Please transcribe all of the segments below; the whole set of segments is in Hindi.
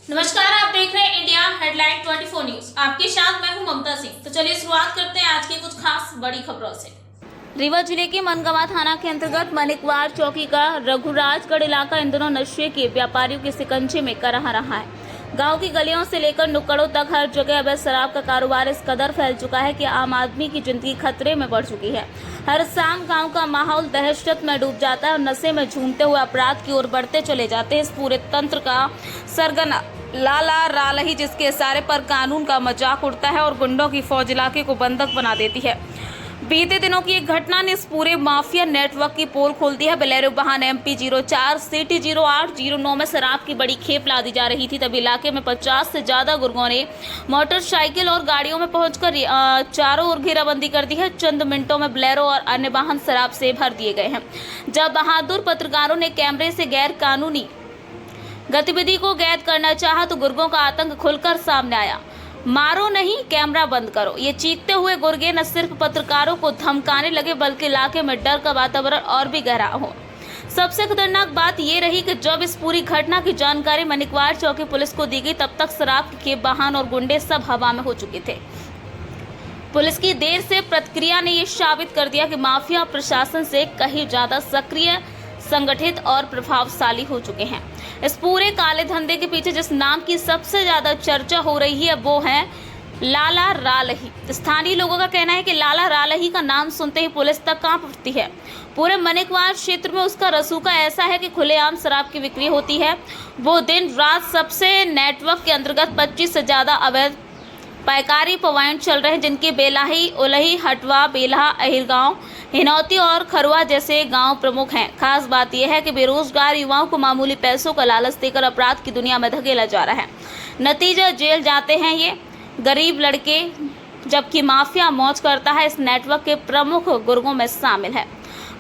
नमस्कार, आप देख रहे हैं इंडिया हेडलाइन 24 न्यूज। आपके साथ मैं हूं ममता सिंह। तो चलिए शुरुआत करते हैं आज की कुछ खास बड़ी खबरों से। रीवा जिले के मनगवा थाना के अंतर्गत मनिकवार चौकी का रघुराजगढ़ इलाका इन दिनों नशे के व्यापारियों के शिकंजे में रहा है। गांव की गलियों से लेकर नुक्कड़ों तक हर जगह अवैध शराब का कारोबार इस कदर फैल चुका है कि आम आदमी की जिंदगी खतरे में बढ़ चुकी है। हर शाम गांव का माहौल दहशत में डूब जाता है और नशे में झूमते हुए अपराध की ओर बढ़ते चले जाते हैं। इस पूरे तंत्र का सरगना लाला रालही, जिसके इशारे पर कानून का मजाक उड़ता है और गुंडों की फौज इलाके को बंधक बना देती है। बीते दिनों की एक घटना ने इस पूरे माफिया नेटवर्क की पोल खोल दी है। बोलेरो वाहन MP 04 CT 0809 में शराब की बड़ी खेप लादी जा रही थी। तभी इलाके में 50 से ज्यादा गुर्गों ने मोटरसाइकिल और गाड़ियों में पहुंचकर चारों ओर घेराबंदी कर दी है। चंद मिनटों में बोलेरो और अन्य वाहन शराब से भर दिए गए हैं। जब बहादुर पत्रकारों ने कैमरे से गैर कानूनी गतिविधि को कैद करना चाहा तो गुर्गों का आतंक खुलकर सामने आया। मारो नहीं, कैमरा बंद करो, ये चीखते हुए गुर्गे न सिर्फ पत्रकारों को धमकाने लगे बल्कि इलाके में डर का वातावरण और भी गहरा हो। सबसे खतरनाक बात ये रही कि जब इस पूरी घटना की जानकारी मनिकवार चौकी पुलिस को दी गई, तब तक शराब की खेप, वाहन और गुंडे सब हवा में हो चुके थे। पुलिस की देर से प्रतिक्रिया ने यह साबित कर दिया कि माफिया प्रशासन से कहीं ज्यादा सक्रिय, संगठित और प्रभावशाली हो चुके हैं। इस पूरे काले धंधे के पीछे जिस नाम की सबसे ज्यादा चर्चा हो रही है वो है लाला रालही। स्थानीय लोगों का कहना है कि लाला रालही का नाम सुनते ही पुलिस तक कांप उठती है। पूरे मनिकवार क्षेत्र में उसका रसूखा ऐसा है कि खुलेआम शराब की बिक्री होती है। वो दिन रात सबसे नेटवर्क के अंतर्गत 25 से ज्यादा अवैध पैकारी पॉइंट चल रहे हैं, जिनके बेलाही, उलही, हटवा, बेल्हा, अहिरगांव, हिनौती और खरुआ जैसे गांव प्रमुख हैं। खास बात यह है कि बेरोजगार युवाओं को मामूली पैसों का लालच देकर अपराध की दुनिया में धकेला जा रहा है। नतीजा जेल जाते हैं ये गरीब लड़के, जबकि माफिया मौज करता है। इस नेटवर्क के प्रमुख गुर्गों में शामिल है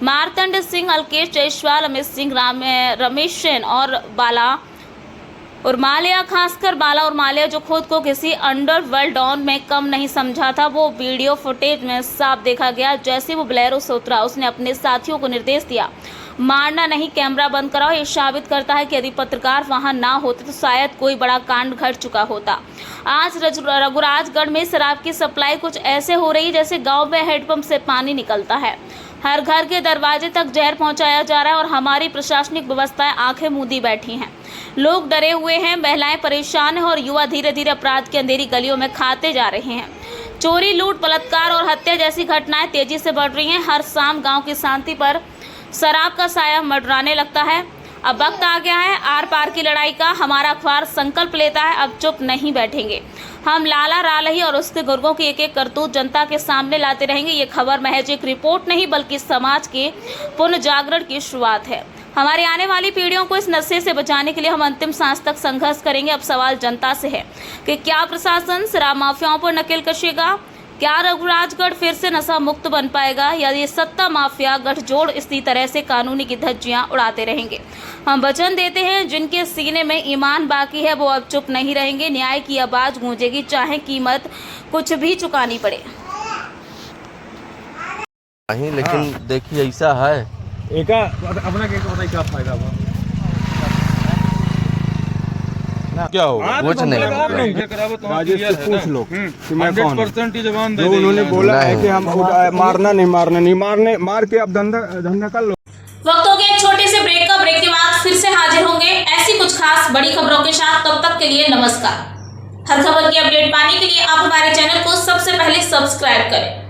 मार्तंड सिंह, अलकेश जयसवाल, अमित सिंह, रमेश सेन और बाला उर्मालिया। खासकर बाला उर्मालिया, जो खुद को किसी अंडरवर्ल्ड डॉन में कम नहीं समझा था, वो वीडियो फुटेज में साफ देखा गया। जैसे वो बोलेरो से उतरा, उसने अपने साथियों को निर्देश दिया, मारना नहीं, कैमरा बंद कराओ। ये साबित करता है कि यदि पत्रकार वहां ना होते तो शायद कोई बड़ा कांड घट चुका होता। आज रघुराजगढ़ में शराब की सप्लाई कुछ ऐसे हो रही है जैसे गांव में हैंडपंप से पानी निकलता है। हर घर के दरवाजे तक जहर पहुंचाया जा रहा है और हमारी प्रशासनिक व्यवस्थाएं आंखें मूंदी बैठी हैं। लोग डरे हुए हैं, महिलाएं परेशान हैं और युवा धीरे धीरे अपराध की अंधेरी गलियों में खाते जा रहे हैं। चोरी, लूट, बलात्कार और हत्या जैसी घटनाएं तेजी से बढ़ रही हैं। हर शाम गांव की शांति पर शराब का साया मंडराने लगता है। अब वक्त आ गया है आर पार की लड़ाई का। हमारा अखबार संकल्प लेता है, अब चुप नहीं बैठेंगे। हम लाला रालही और उसके गुर्गों की एक एक करतूत जनता के सामने लाते रहेंगे। ये खबर महज एक रिपोर्ट नहीं बल्कि समाज के पुनर्जागरण की शुरुआत है। हमारी आने वाली पीढ़ियों को इस नशे से बचाने के लिए हम अंतिम सांस तक संघर्ष करेंगे। अब सवाल जनता से है कि क्या प्रशासन शराब माफियाओं पर नकेल कसेगा? क्या रघुराजगढ़ फिर से नशा मुक्त बन पाएगा या ये सत्ता माफिया गठजोड़ इसी तरह से कानूनी की धज्जियां उड़ाते रहेंगे? हम वचन देते हैं, जिनके सीने में ईमान बाकी है वो अब चुप नहीं रहेंगे। न्याय की आवाज गूंजेगी, चाहे कीमत कुछ भी चुकानी पड़े। नहीं, लेकिन देखिए ऐसा है अपना क्या फायदा हुआ? क्या होगा? कुछ नहीं। राजेश से पूछ लो कि मैं कौन हूं। जो उन्होंने बोला है कि हम मारना नहीं, मार के अब धंधा कर लो। वक्त हो गया छोटे से ब्रेक का। ब्रेक के बाद फिर से हाजिर होंगे ऐसी कुछ खास बड़ी खबरों के साथ। तब तक के लिए नमस्कार। हर खबर की अपडेट पाने के लिए आप हमारे चैनल को सबसे पहले सब्सक्राइब करें।